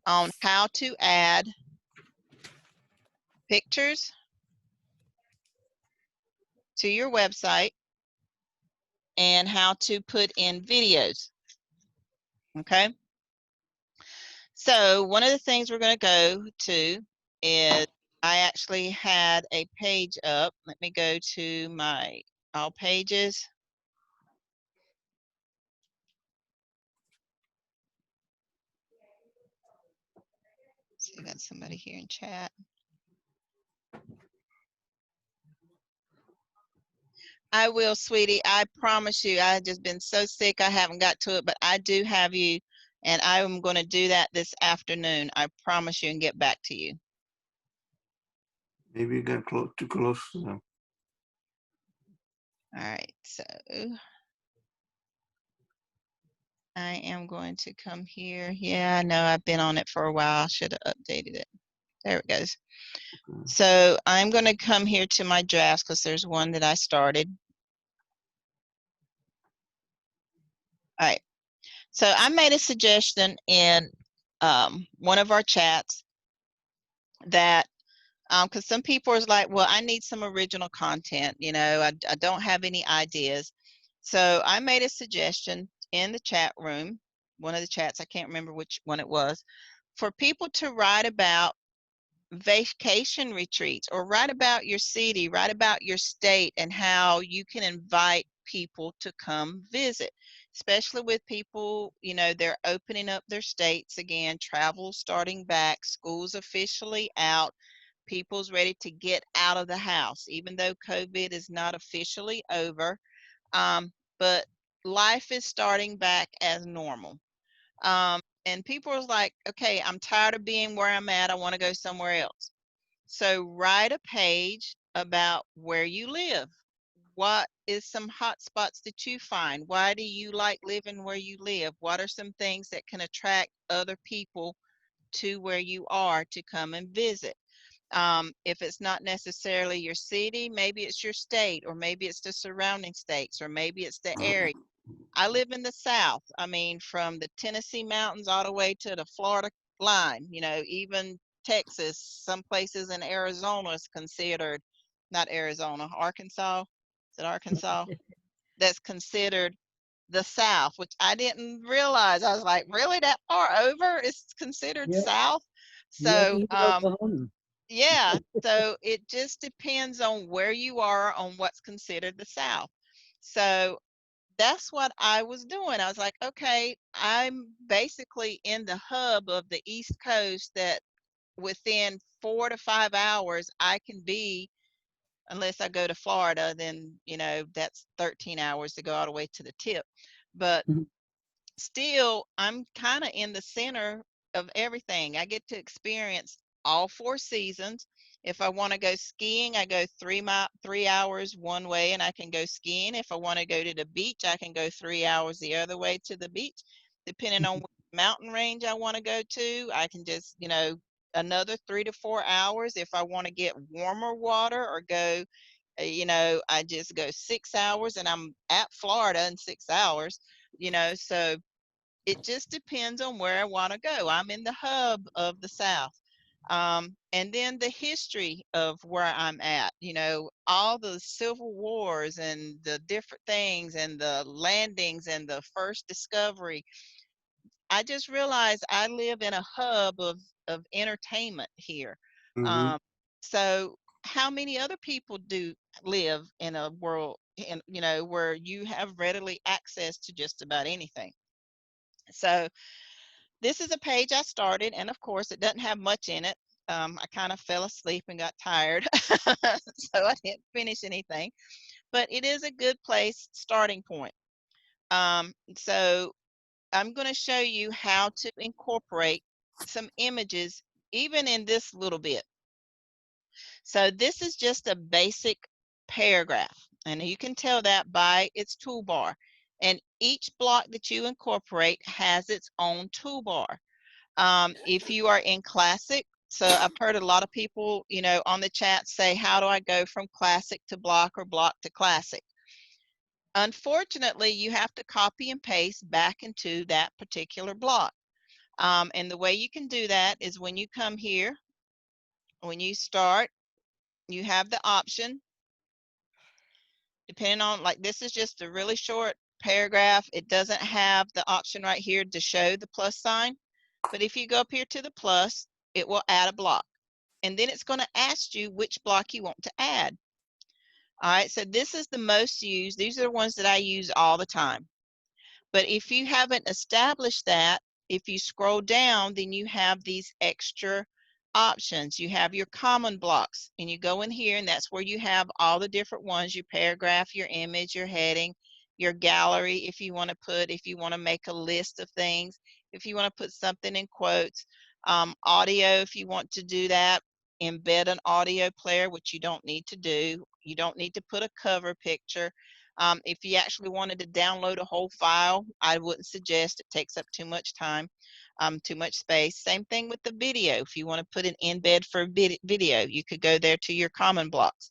on how to add pictures to your website and how to put in videos. Okay. So one of the things we're going to go to is I actually had a page up. Let me go to my all pages. See, I got somebody here in chat. I will, sweetie. I promise you. I've just been so sick. I haven't got to it, but I do have you, and I'm going to do that this afternoon. I promise you, and get back to you. Maybe you get too close to them. All right. So I am going to come here. Yeah, I know I've been on it for a while. I should have updated it. There it goes. Okay. So I'm going to come here to my drafts because there's one that I started. All right. So I made a suggestion in one of our chats that because some people is like, well, I need some original content. You know, I don't have any ideas. So I made a suggestion in the chat room, one of the chats, I can't remember which one it was, for people to write about vacation retreats or write about your city, write about your state and how you can invite people to come visit, especially with people, you know, they're opening up their states again, travel starting back, schools officially out, people's ready to get out of the house, even though COVID is not officially over, but life is starting back as normal. And people are like, okay, I'm tired of being where I'm at. I want to go somewhere else. So write a page about where you live. What is some hot spots that you find? Why do you like living where you live? What are some things that can attract other people to where you are to come and visit? If it's not necessarily your city, maybe it's your state, or maybe it's the surrounding states, or maybe it's the area. I live in the South. I mean, from the Tennessee mountains all the way to the Florida line, you know, even Texas, some places in Arizona is considered, not Arizona, Arkansas. Is it Arkansas? That's considered the South, which I didn't realize. I was like, really, that far over is considered South? So, yeah, so it just depends on where you are on what's considered the South. So that's what I was doing. I was like, okay, I'm basically in the hub of the East Coast that within 4 to 5 hours I can be, unless I go to Florida, then, you know, that's 13 hours to go all the way to the tip. But still, I'm kind of in the center of everything. I get to experience all 4 seasons. If I want to go skiing, I go 3 hours one way and I can go skiing. If I want to go to the beach, I can go 3 hours the other way to the beach. Depending on what mountain range I want to go to, I can just, you know, another 3 to 4 hours. If I want to get warmer water or go, you know, I just go 6 hours and I'm at Florida in 6 hours, you know, so it just depends on where I want to go. I'm in the hub of the South. And then the history of where I'm at, you know, all the civil wars and the different things and the landings and the first discovery. I just realized I live in a hub of entertainment here. So how many other people do live in a world, in, you know, where you have readily access to just about anything? So this is a page I started, and of course, it doesn't have much in it. I kind of fell asleep and got tired, so I didn't finish anything. But it is a good place starting point. So I'm going to show you how to incorporate some images, even in this little bit. So this is just a basic paragraph, and you can tell that by its toolbar. And each block that you incorporate has its own toolbar. If you are in classic, so I've heard a lot of people, you know, on the chat say, how do I go from classic to block or block to classic? Unfortunately, you have to copy and paste back into that particular block. And the way you can do that is when you come here, when you start, you have the option, depending on, like, this is just a really short paragraph. It doesn't have the option right here to show the plus sign. But if you go up here to the plus, it will add a block. And then it's going to ask you which block you want to add. All right, so this is the most used. These are the ones that I use all the time. But if you haven't established that, if you scroll down, then you have these extra options. You have your common blocks, and you go in here, and that's where you have all the different ones, your paragraph, your image, your heading, your gallery, if you want to make a list of things, if you want to put something in quotes, audio, if you want to do that, embed an audio player, which you don't need to do. You don't need to put a cover picture. If you actually wanted to download a whole file, I wouldn't suggest. It takes up too much time, too much space. Same thing with the video. If you want to put an embed for video, you could go there to your common blocks.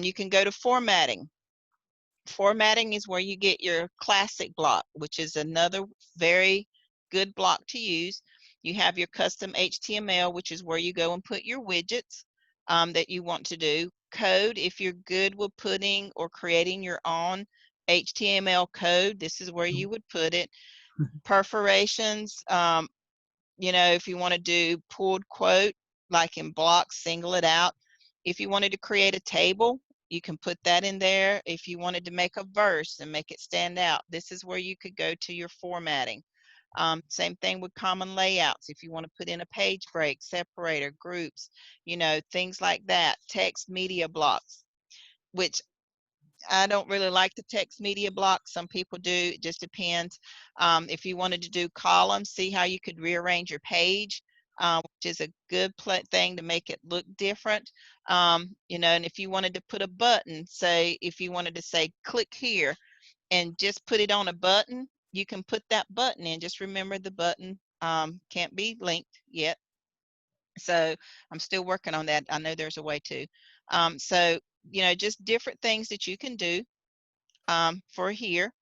You can go to formatting. Formatting is where you get your classic block, which is another very good block to use. You have your custom HTML, which is where you go and put your widgets that you want to do. Code, if you're good with putting or creating your own HTML code, this is where you would put it. Perforations, if you want to do pulled quote, like in blocks, single it out. If you wanted to create a table, you can put that in there. If you wanted to make a verse and make it stand out, this is where you could go to your formatting. Same thing with common layouts. If you want to put in a page break, separator, groups, things like that. Text media blocks, which I don't really like the text media block. Some people do. It just depends. If you wanted to do columns, see how you could rearrange your page, which is a good thing to make it look different. And if you wanted to put a button, say, if you wanted to say, click here, and just put it on a button, you can put that button in. Just remember the button can't be linked yet. So I'm still working on that. I know there's a way to. So, just different things that you can do for here.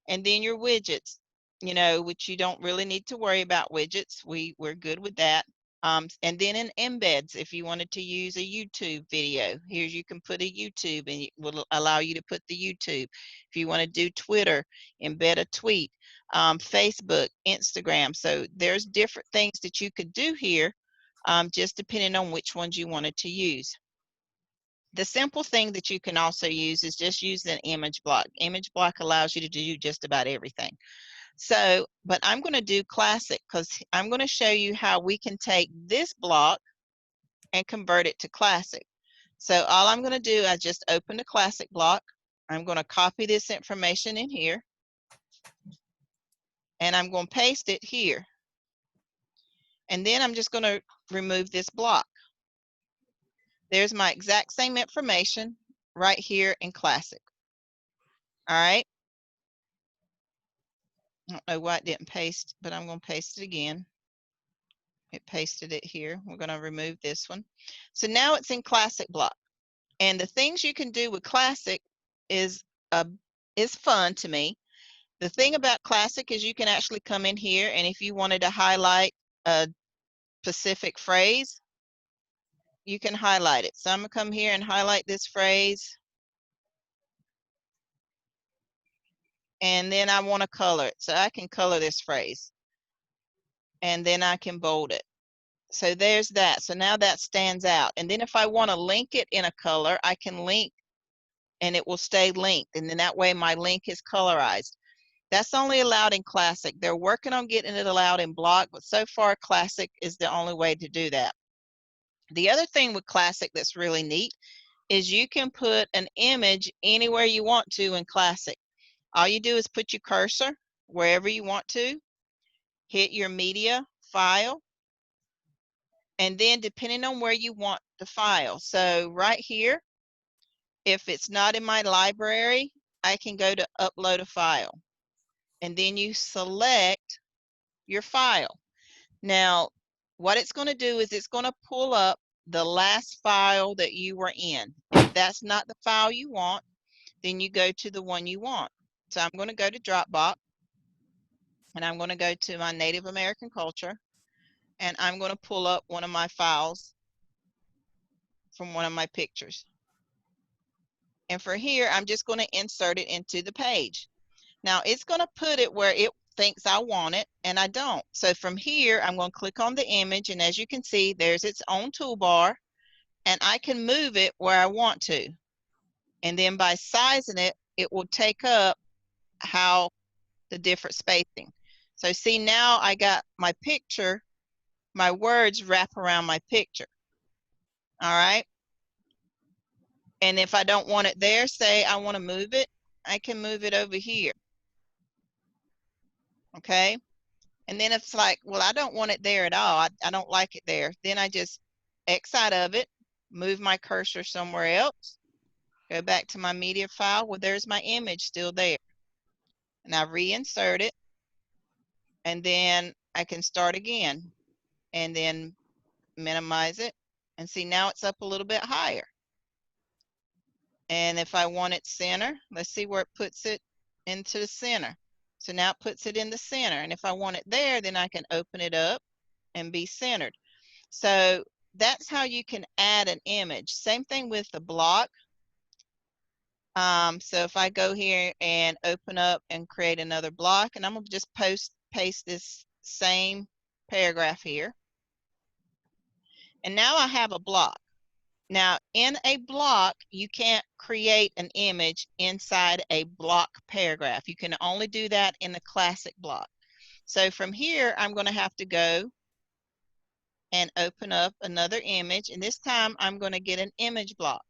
And then your widgets, which you don't really need to worry about widgets. We're good with that. And then in embeds, if you wanted to use a YouTube video, here you can put a YouTube and it will allow you to put the YouTube. If you want to do Twitter, embed a tweet, Facebook, Instagram. So there's different things that you could do here, just depending on which ones you wanted to use. The simple thing that you can also use is just use an image block. Image block allows you to do just about everything. So, but I'm going to do classic because I'm going to show you how we can take this block and convert it to classic. So all I'm going to do, I just opened a classic block. I'm going to copy this information in here, and I'm going to paste it here. And then I'm just going to remove this block. There's my exact same information right here in classic. All right. I don't know why it didn't paste, but I'm going to paste it again. It pasted it here. We're going to remove this one. So now it's in classic block. And the things you can do with classic is fun to me. The thing about classic is you can actually come in here, and if you wanted to highlight a specific phrase, you can highlight it. So I'm going to come here and highlight this phrase. And then I want to color it. So I can color this phrase. And then I can bold it. So there's that. So now that stands out. And then if I want to link it in a color, I can link and it will stay linked. And then that way my link is colorized. That's only allowed in classic. They're working on getting it allowed in block, but so far classic is the only way to do that. The other thing with classic that's really neat is you can put an image anywhere you want to in classic. All you do is put your cursor wherever you want to, hit your media file, and then depending on where you want the file. So right here, if it's not in my library, I can go to upload a file. And then you select your file. Now, what it's going to do is it's going to pull up the last file that you were in. If that's not the file you want, then you go to the one you want. So I'm going to go to Dropbox. and I'm going to go to my Native American culture, and I'm going to pull up one of my files from one of my pictures. And for here, I'm just going to insert it into the page. Now it's going to put it where it thinks I want it, and I don't. So from here, I'm going to click on the image, and as you can see, there's its own toolbar, and I can move it where I want to. And then by sizing it, it will take up how the different spacing. So see, now I got my picture, my words wrap around my picture. All right. And if I don't want it there, say I want to move it, I can move it over here. Okay. And then if it's like, well, I don't want it there at all, I don't like it there, then I just X out of it, move my cursor somewhere else, go back to my media file. Well, there's my image still there. And I reinsert it, and then I can start again and then minimize it. And see, now it's up a little bit higher. And if I want it center, let's see where it puts it into the center. So now it puts it in the center. And if I want it there, then I can open it up and be centered. So that's how you can add an image. Same thing with the block. So if I go here and open up and create another block, and I'm gonna just paste this same paragraph here. And now I have a block. Now in a block, you can't create an image inside a block paragraph. You can only do that in the classic block. So from here, I'm gonna have to go and open up another image, and this time I'm going to get an image block.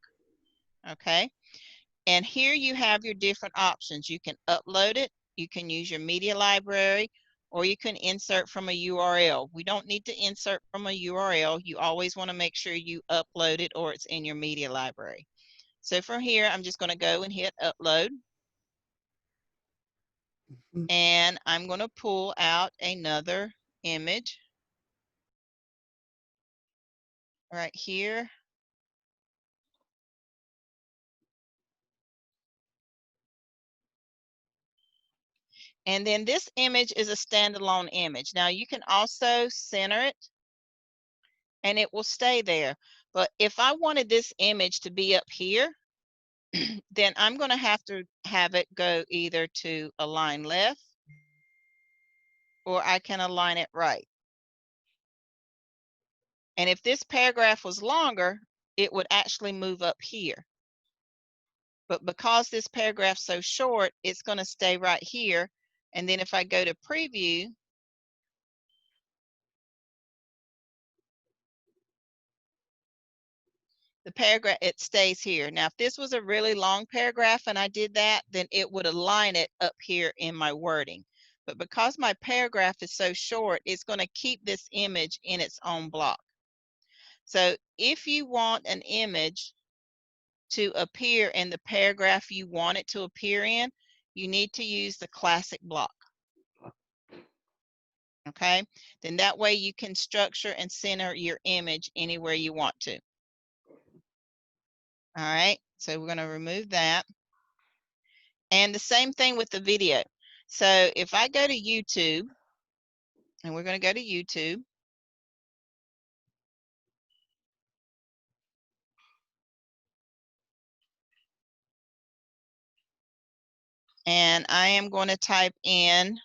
Okay, and here you have your different options. You can upload it, you can use your media library, or you can insert from a URL. We don't need to insert from a URL. You always want to make sure you upload it or it's in your media library. So from here, I'm just going to go and hit upload, and I'm going to pull out another image right here. And then this image is a standalone image. Now you can also center it and it will stay there. But if I wanted this image to be up here, then I'm going to have it go either to align left, or I can align it right. And if this paragraph was longer, it would actually move up here. But because this paragraph's so short, it's going to stay right here. And then if I go to preview, the paragraph, it stays here. Now, if this was a really long paragraph and I did that, then it would align it up here in my wording. But because my paragraph is so short, it's going to keep this image in its own block. So if you want an image to appear in the paragraph you want it to appear in, you need to use the classic block. Okay, then that way you can structure and center your image anywhere you want to. All right, so we're going to remove that. And the same thing with the video. So if I go to YouTube, and we're going to go to YouTube, and I am going to type in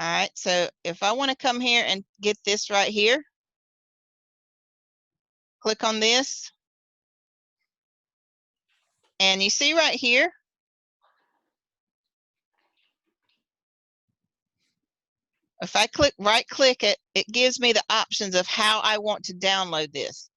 all right, so if I want to come here and get this right here, click on this, and you see right here, if I right click it, it gives me the options of how I want to download this.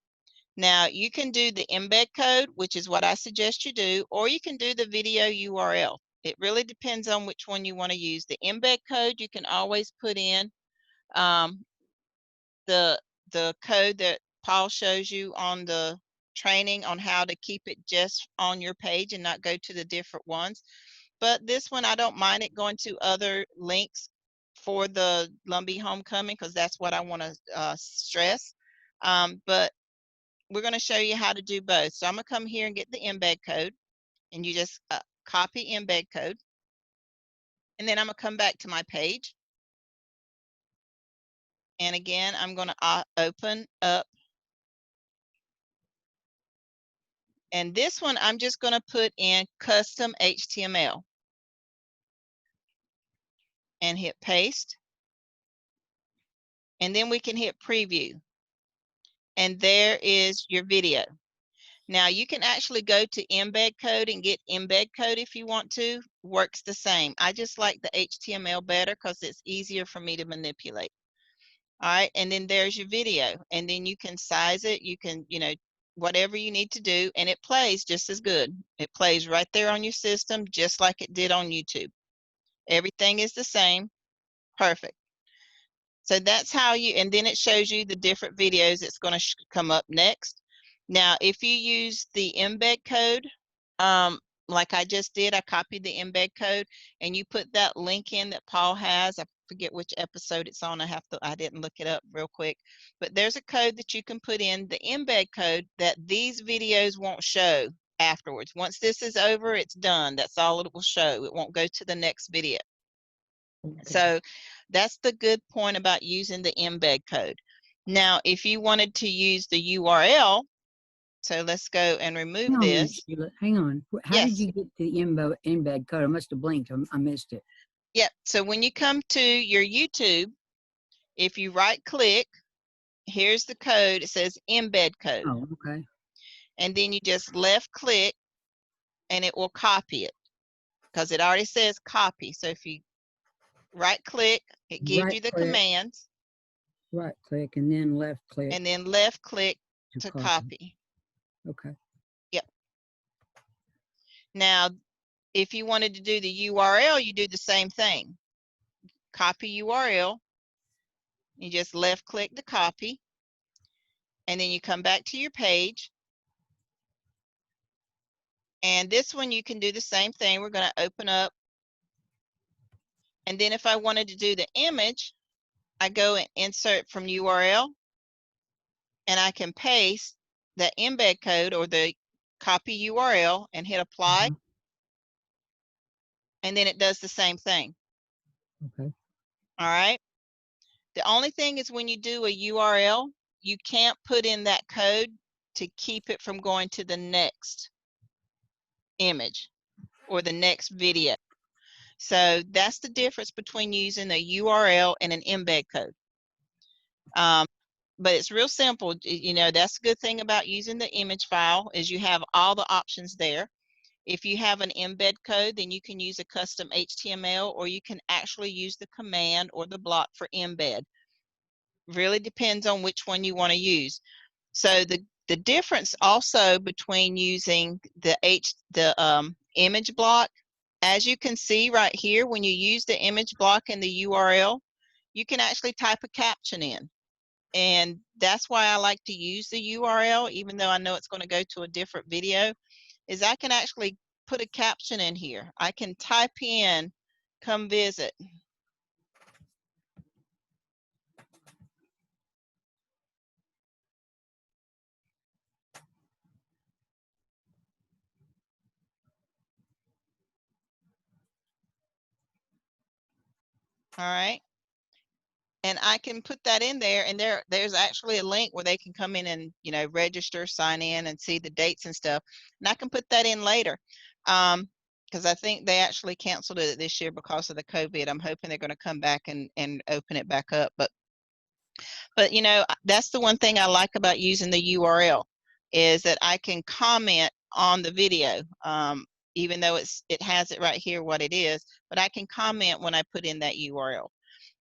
Now you can do the embed code, which is what I suggest you do, or you can do the video URL. It really depends on which one you want to use. The embed code, you can always put in um, the code that Paul shows you on the training on how to keep it just on your page and not go to the different ones. But this one, I don't mind it going to other links for the Lumbee Homecoming because that's what I want to stress. But we're going to show you how to do both. So I'm going to come here and get the embed code, and you just copy embed code. And then I'm going to come back to my page. And again, I'm going to open up. And this one, I'm just going to put in custom HTML and hit paste. And then we can hit preview. And there is your video. Now you can actually go to embed code and get embed code if you want to. Works the same. I just like the HTML better because it's easier for me to manipulate. All right, and then there's your video, and then you can size it. You can, whatever you need to do, and it plays just as good. It plays right there on your system, just like it did on YouTube. Everything is the same. Perfect. So that's how you, and then it shows you the different videos it's going to come up next. Now, if you use the embed code, like I just did, I copied the embed code, and you put that link in that Paul has. I forget which episode it's on. I didn't look it up real quick, but there's a code that you can put in, the embed code, that these videos won't show afterwards. Once this is over, it's done. That's all it will show. It won't go to the next video. Okay. So that's the good point about using the embed code. Now, if you wanted to use the URL, so let's go and remove this. Hang on. How Yes. did you get to the embed code? I must have blinked. I missed it. Yep. So when you come to your YouTube, if you right click, here's the code. It says embed code. Oh, okay. And then you just left click and it will copy it because it already says copy. So if you right click, it gives you the commands. Right click and then left click. And then left click to copy. Okay. Yep. Now, if you wanted to do the URL, you do the same thing. Copy URL. You just left click to copy. And then you come back to your page. And this one you can do the same thing. We're going to open up. And then if I wanted to do the image, I go and insert from URL. And I can paste the embed code or the copy URL and hit apply. And then it does the same thing. Okay. All right. The only thing is when you do a URL, you can't put in that code to keep it from going to the next image or the next video. So that's the difference between using a URL and an embed code. But it's real simple. That's the good thing about using the image file is you have all the options there. If you have an embed code, then you can use a custom HTML, or you can actually use the command or the block for embed. Really depends on which one you want to use. So the difference also between using the image block, as you can see right here, when you use the image block in the URL, you can actually type a caption in. And that's why I like to use the URL, even though I know it's going to go to a different video, is I can actually put a caption in here. I can type in, come visit. All right. And I can put that in there, and there's actually a link where they can come in and register, sign in, and see the dates and stuff. And I can put that in later, because I think they actually canceled it this year because of the COVID. I'm hoping they're going to come back and open it back up. But that's the one thing I like about using the URL, is that I can comment on the video, even though it has it right here what it is, but I can comment when I put in that URL.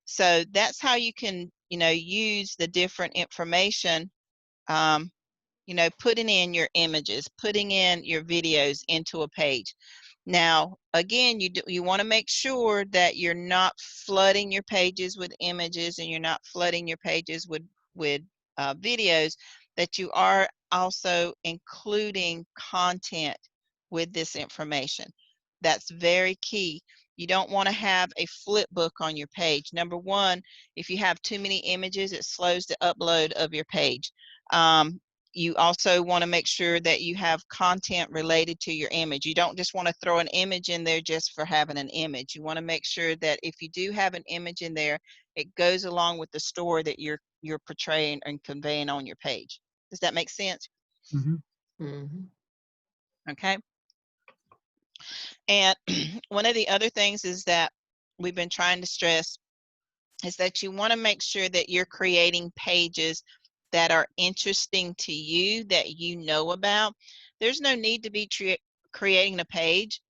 So that's how you can, use the different information, putting in your images, putting in your videos into a page. Now, again, you want to make sure that you're not flooding your pages with images and you're not flooding your pages with videos, that you are also including content with this information. That's very key. You don't want to have a flip book on your page. Number one, if you have too many images, it slows the upload of your page. You also want to make sure that you have content related to your image. You don't just want to throw an image in there just for having an image. You want to make sure that if you do have an image in there, it goes along with the story that you're portraying and conveying on your page. Does that make sense? Okay. And one of the other things is that we've been trying to stress is that you want to make sure that you're creating pages that are interesting to you, that you know about. There's no need to be creating a page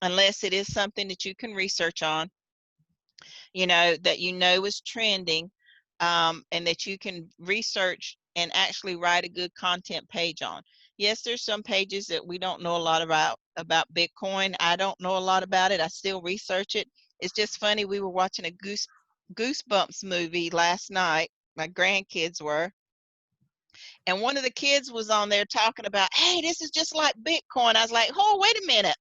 unless it is something that you can research on, that is trending, and that you can research and actually write a good content page on. Yes, there's some pages that we don't know a lot about Bitcoin. I don't know a lot about it. I still research it. It's just funny. We were watching a Goosebumps movie last night. My grandkids were. And one of the kids was on there talking about, hey, this is just like Bitcoin. I was like, oh, wait a minute.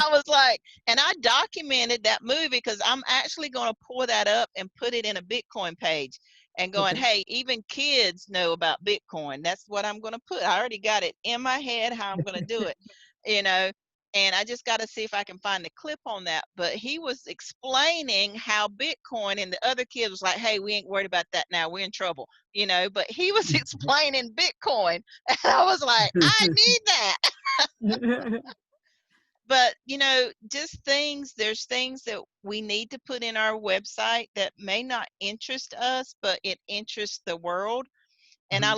I was like, and I documented that movie because I'm actually going to pull that up and put it in a Bitcoin page and going, hey, even kids know about Bitcoin. That's what I'm going to put. I already got it in my head how I'm going to do it, and I just got to see if I can find the clip on that. But he was explaining how Bitcoin, and the other kid was like, hey, we ain't worried about that now. We're in trouble, but he was explaining Bitcoin. And I was like, I need that. But, just there's things that we need to put in our website that may not interest us, but it interests the world. And I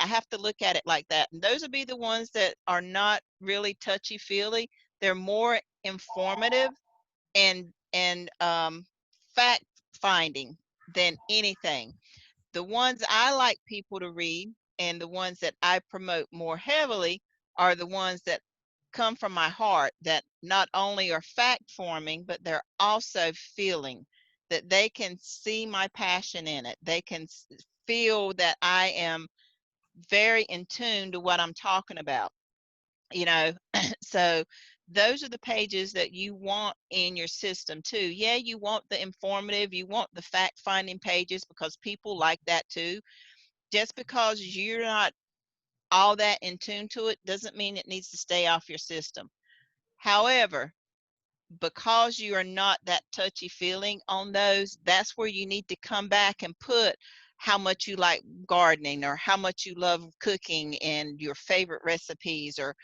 have to look at it like that. And those would be the ones that are not really touchy-feely. They're more informative and fact finding than anything. The ones I like people to read and the ones that I promote more heavily are the ones that come from my heart, that not only are fact forming, but they're also feeling, that they can see my passion in it. They can feel that I am very in tune to what I'm talking about. So those are the pages that you want in your system too. Yeah, you want the informative, you want the fact finding pages because people like that too. Just because you're not all that in tune to it doesn't mean it needs to stay off your system. However, because you are not that touchy feeling on those, that's where you need to come back and put how much you like gardening or how much you love cooking and your favorite recipes, or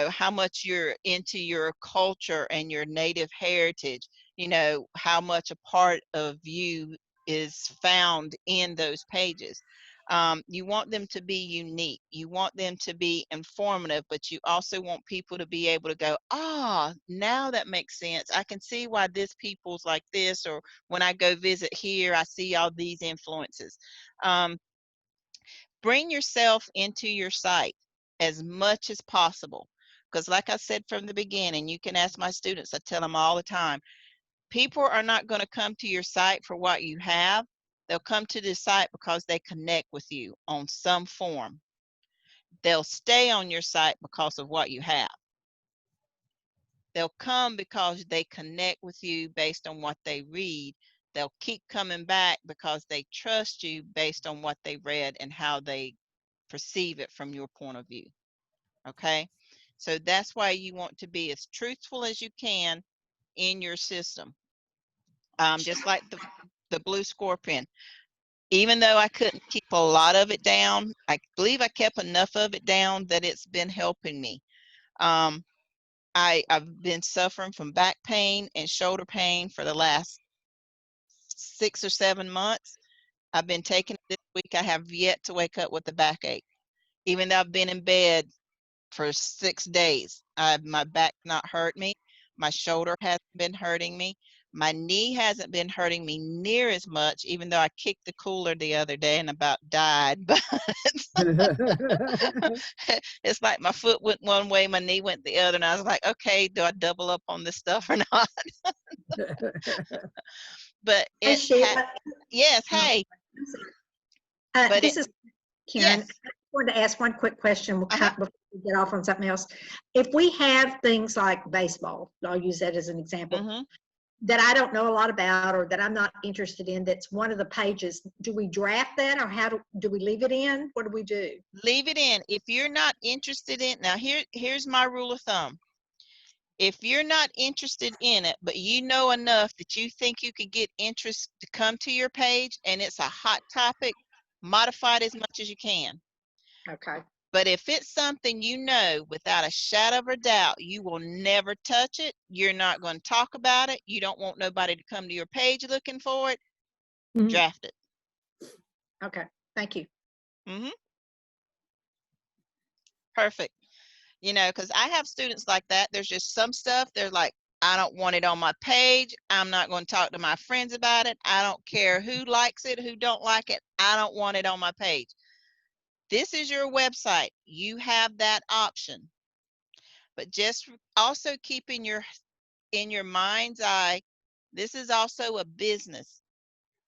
how much you're into your culture and your native heritage, how much a part of you is found in those pages. You want them to be unique. You want them to be informative, but you also want people to be able to go, now that makes sense. I can see why this people's like this, or when I go visit here, I see all these influences. Bring yourself into your site as much as possible. Because like I said from the beginning, you can ask my students, I tell them all the time, people are not going to come to your site for what you have. They'll come to the site because they connect with you on some form. They'll stay on your site because of what you have. They'll come because they connect with you based on what they read. They'll keep coming back because they trust you based on what they read and how they perceive it from your point of view. Okay? So that's why you want to be as truthful as you can in your system. Just like the blue scorpion. Even though I couldn't keep a lot of it down, I believe I kept enough of it down that it's been helping me. I've been suffering from back pain and shoulder pain for the last 6 or 7 months. I've been taking it this week. I have yet to wake up with a backache. Even though I've been in bed for 6 days, my back's not hurt me. My shoulder hasn't been hurting me. My knee hasn't been hurting me near as much, even though I kicked the cooler the other day and about died. But it's like my foot went one way, my knee went the other, and I was like, okay, do I double up on this stuff or not? But Hey, Sheila. yes, hey. But This is Karen. Yes. I wanted to ask one quick question before we get off on something else. If we have things like baseball, I'll use that as an example. that I don't know a lot about or that I'm not interested in, that's one of the pages, do we draft that or how do we leave it in? What do we do? Leave it in. If you're not interested in, now here's my rule of thumb. If you're not interested in it, but you know enough that you think you could get interest to come to your page and it's a hot topic, modify it as much as you can. Okay. But if it's something you know without a shadow of a doubt, you will never touch it, you're not going to talk about it, you don't want nobody to come to your page looking for it, Mhm. draft it. Okay. Thank you. Perfect. You know, because I have students like that. There's just some stuff they're like, I don't want it on my page. I'm not going to talk to my friends about it. I don't care who likes it, who don't like it. I don't want it on my page. This is your website. You have that option. But just also keep in your mind's eye, this is also a business.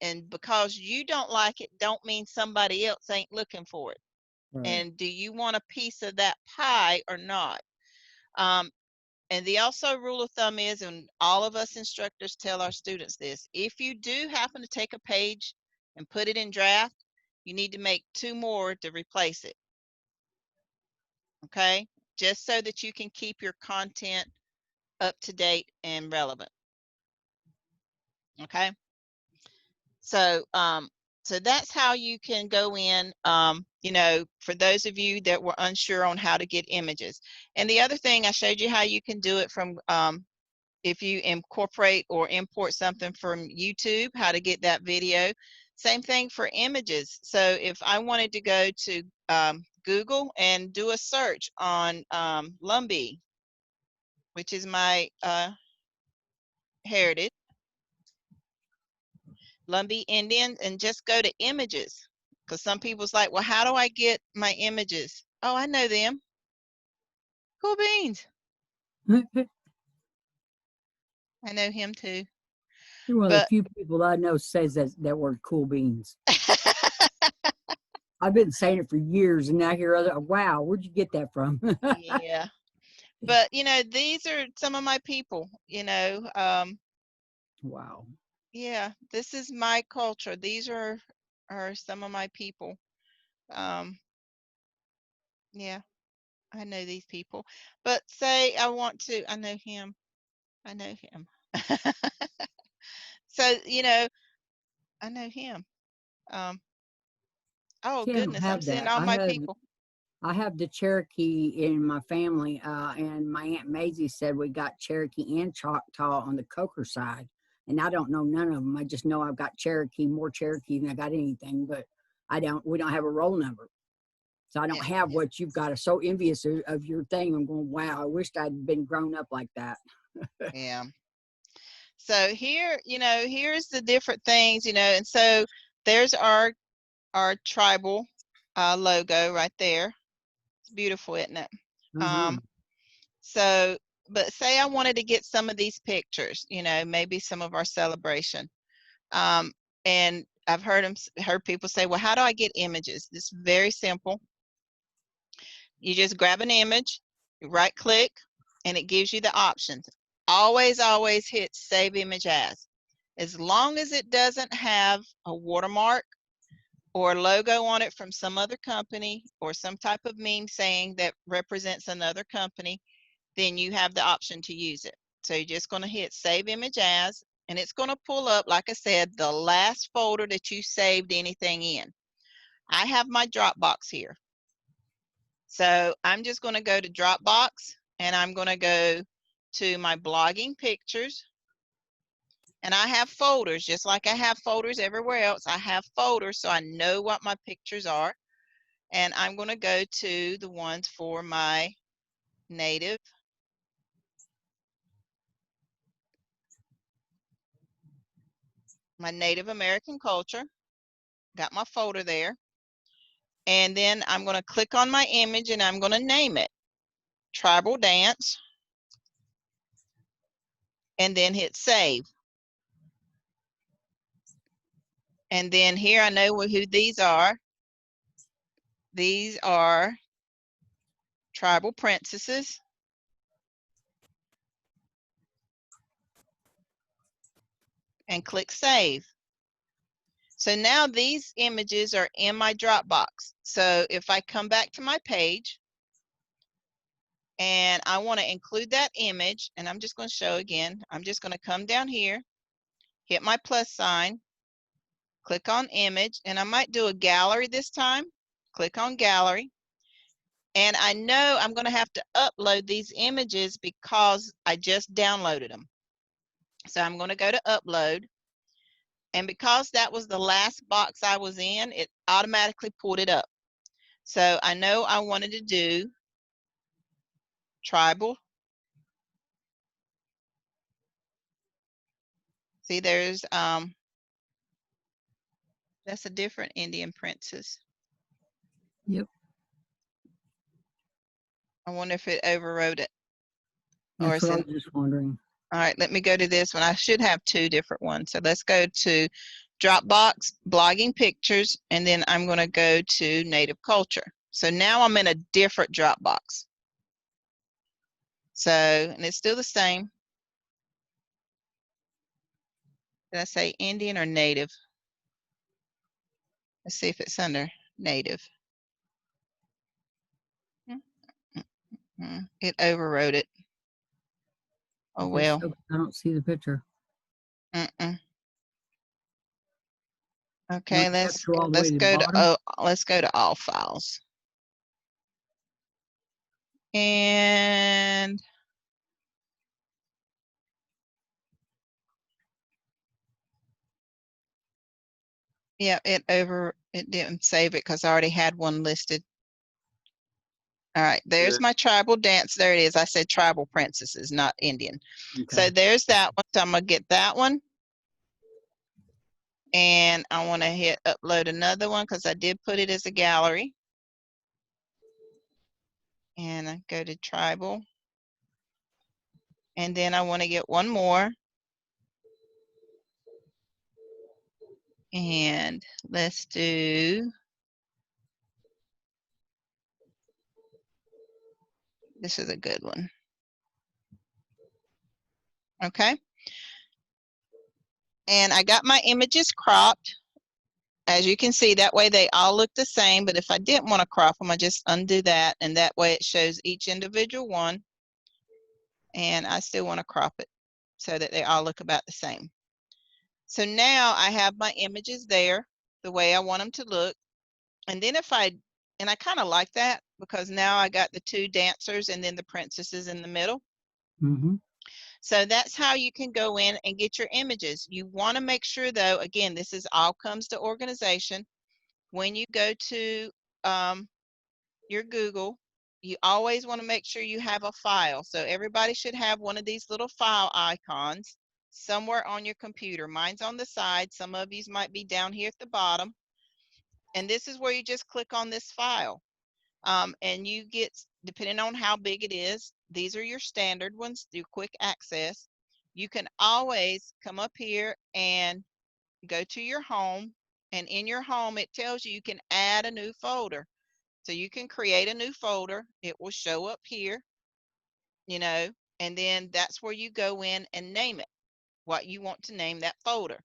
And because you don't like it, don't mean somebody else ain't looking for it. Right. And do you want a piece of that pie or not? And the also rule of thumb is, and all of us instructors tell our students this, if you do happen to take a page and put it in draft, you need to make 2 more to replace it. Okay? Just so that you can keep your content up to date and relevant. Okay? So, so that's how you can go in, you know, for those of you that were unsure on how to get images. And the other thing, I showed you how you can do it from, if you incorporate or import something from YouTube, how to get that video. Same thing for images. So if I wanted to go to Google and do a search on Lumbee, which is my heritage, Lumbee Indian, and just go to images. Because some people's like, well, how do I get my images? Oh, I know them. Cool Beans. I know him too. You're one of the But few people I know says that word cool beans. I've been saying it for years and now I hear other, wow, where'd you get that from? yeah. But you know, these are some of my people, you know. Wow. Yeah, this is my culture. These are some of my people. Yeah, I know these people. But say I want to, I know him. I know him. So, you know, I know him. Oh See, I don't goodness, I'm have seeing that. all my people. I have the Cherokee in my family, and my Aunt Maisie said we got Cherokee and Choctaw on the Coker side. And I don't know none of them. I just know I've got Cherokee, more Cherokee than I got anything, but we don't have a roll number. So I don't Yeah. have what you've got. I'm so envious of your thing. I'm going, wow, I wished I'd been grown up like that. Yeah. So here, you know, here's the different things, you know, and so there's our tribal logo right there. It's beautiful, isn't it? Mhm. So, but say I wanted to get some of these pictures, you know, maybe some of our celebration. And I've heard people say, well, how do I get images? It's very simple. You just grab an image, you right click, and it gives you the options. Always, always hit save image as. As long as it doesn't have a watermark or a logo on it from some other company or some type of meme saying that represents another company, then you have the option to use it. So you're just going to hit save image as, and it's going to pull up, like I said, the last folder that you saved anything in. I have my Dropbox here. So I'm just going to go to Dropbox and I'm going to go to my blogging pictures. And I have folders, just like I have folders everywhere else. I have folders so I know what my pictures are. And I'm going to go to the ones for my Native American culture. Got my folder there. And then I'm going to click on my image and I'm going to name it Tribal Dance. And then hit save. And then here I know who these are. These are tribal princesses. and click Save. So now these images are in my Dropbox. So if I come back to my page and I want to include that image, and I'm just going to show again, I'm just going to come down here, hit my plus sign, click on image, and I might do a gallery this time. Click on gallery. And I know I'm going to have to upload these images because I just downloaded them. So I'm going to go to upload. And because that was the last box I was in, it automatically pulled it up. So I know I wanted to do tribal. See, there's that's a different Indian princess. Yep. I wonder if it overrode it. Or That's it's what I in, was just wondering. all right, let me go to this one. I should have two different ones. So let's go to Dropbox, blogging pictures, and then I'm going to go to native culture. So now I'm in a different Dropbox. So, and it's still the same. Did I say Indian or native? Let's see if it's under native. It overrode it. Oh Okay, well. so I don't see the picture. Okay, Don't you have let's to go all the way to the bottom? let's go to all files. And yeah, it didn't save it because I already had one listed. All right, there's my tribal dance. There it is. I said tribal princesses, not Indian. So Okay. there's that one. So I'm gonna get that one. And I want to hit upload another one because I did put it as a gallery. And I go to tribal. And then I want to get one more. And let's do, this is a good one. Okay. And I got my images cropped. As you can see, that way they all look the same, but if I didn't want to crop them, I just undo that, and that way it shows each individual one. And I still want to crop it so that they all look about the same. So now I have my images there the way I want them to look. And then and I kind of like that because now I got the two dancers and then the princesses in the middle. Mm-hmm. So that's how you can go in and get your images. You want to make sure though, again, this is all comes to organization. When you go to your Google, you always want to make sure you have a file. So everybody should have one of these little file icons somewhere on your computer. Mine's on the side. Some of these might be down here at the bottom. And this is where you just click on this file. And you get, depending on how big it is, these are your standard ones, your quick access. You can always come up here and go to your home. And in your home, it tells you can add a new folder. So you can create a new folder. It will show up here, you know, and then that's where you go in and name it, what you want to name that folder.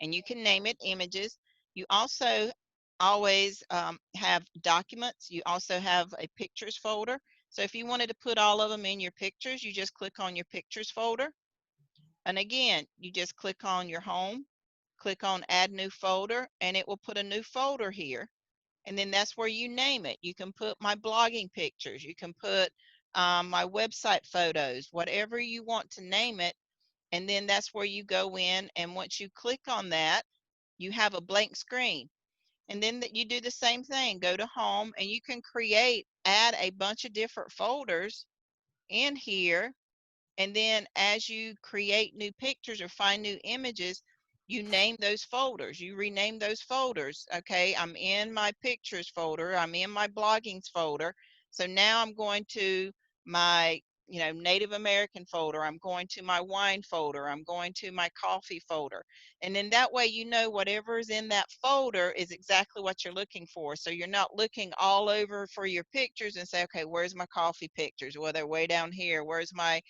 And you can name it images. You also always have documents. You also have a pictures folder. So if you wanted to put all of them in your pictures, you just click on your pictures folder. And again, you just click on your home, click on add new folder, and it will put a new folder here. And then that's where you name it. You can put my blogging pictures. You can put my website photos, whatever you want to name it. And then that's where you go in. And once you click on that, you have a blank screen. And then you do the same thing. Go to home and you can add a bunch of different folders in here. And then as you create new pictures or find new images, you name those folders, you rename those folders. Okay, I'm in my pictures folder, I'm in my bloggings folder. So now I'm going to my, Native American folder, I'm going to my wine folder, I'm going to my coffee folder. And then that way, whatever is in that folder is exactly what you're looking for. So you're not looking all over for your pictures and say, okay, where's my coffee pictures? Well, they're way down here. Where's my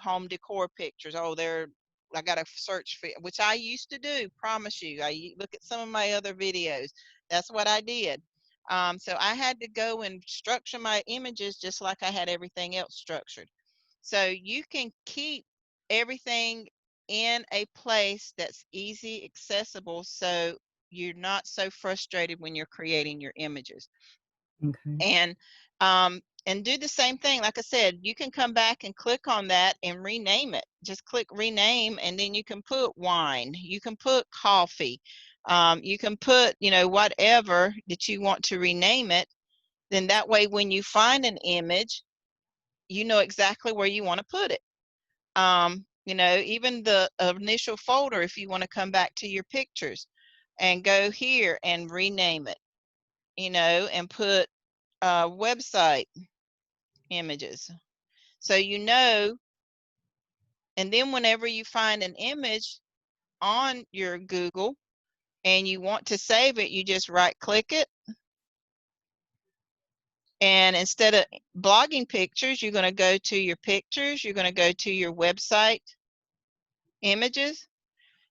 home decor pictures? Oh, they're I got to search for, which I used to do, promise you. Look at some of my other videos. That's what I did. So I had to go and structure my images just like I had everything else structured. So you can keep everything in a place that's easy accessible, so you're not so frustrated when you're creating your images. Okay. And do the same thing. Like I said, you can come back and click on that and rename it. Just click rename, and then you can put wine, you can put coffee, you can put, you know, whatever that you want to rename it. Then that way when you find an image, you know exactly where you want to put it. You know, even the initial folder, if you want to come back to your pictures and go here and rename it, you know, and put website images. So you know, and then whenever you find an image on your Google and you want to save it, you just right click it. And instead of blogging pictures, you're going to go to your pictures, you're going to go to your website images,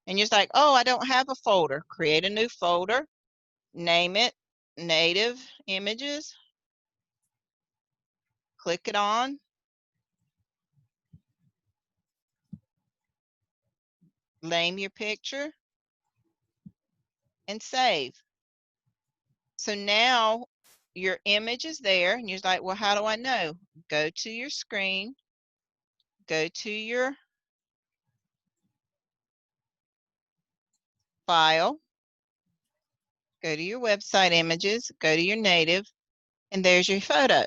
and you're just like, oh, I don't have a folder. Create a new folder, name it native images, click it on, name your picture, and save. So now your image is there, and you're like, well, how do I know? Go to your screen, go to your file, go to your website images, go to your native, and there's your photo.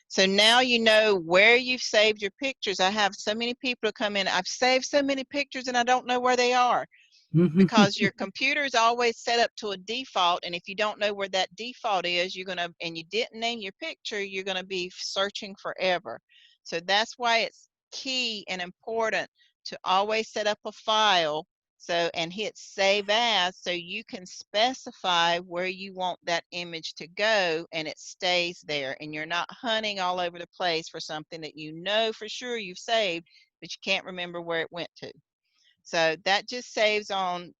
So now you know where you've saved your pictures. I have so many people come in, I've saved so many pictures and I don't know where they are. Because your computer is always set up to a default, and if you don't know where that default is, you're gonna, and you didn't name your picture, you're gonna be searching forever. So that's why it's key and important to always set up a file, so, and hit save as, so you can specify where you want that image to go and it stays there, and you're not hunting all over the place for something that you know for sure you've saved, but you can't remember where it went to. So that just saves on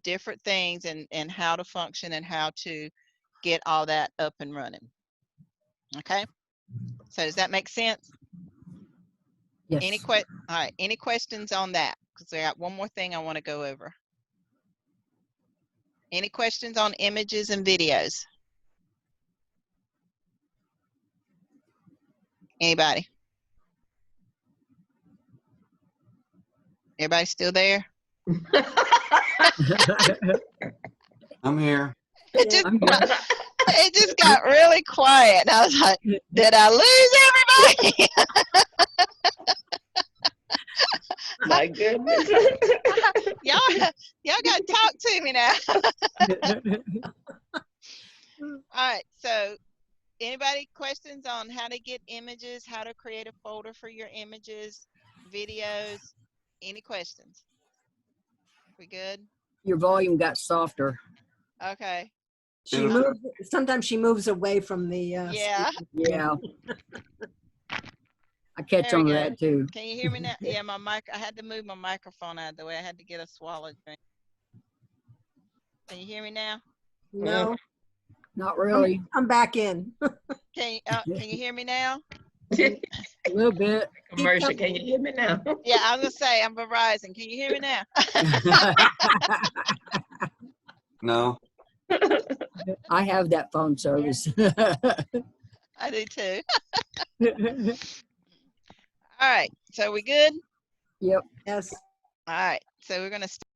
different things, and how to function and how to get all that up and running. Okay. So does that make sense? Yes. All right. Any questions on that? Because I got one more thing I want to go over. Any questions on images and videos? Anybody? Everybody still there? I'm here. It just, I'm here. it just got really quiet. And I was like, did I lose everybody? My goodness. y'all got to talk to me now. All right. So anybody questions on how to get images, how to create a folder for your images, videos? Any questions? We good? Your volume got softer. Okay. She moves, sometimes she moves away from the Yeah. speaker. Yeah. I catch There on we to go. that too. Can you hear me now? Yeah, my mic, I had to move my microphone out of the way. I had to get a swallow drink. Can you hear me now? No, Not really. I'm back in. Can you hear me now? A little bit. Commercial, can you hear me now? Yeah, I was gonna say I'm Verizon. Can you hear me now? No. I have that phone service. I do too. All right. So we good? Yep. Yes. All right. So we're gonna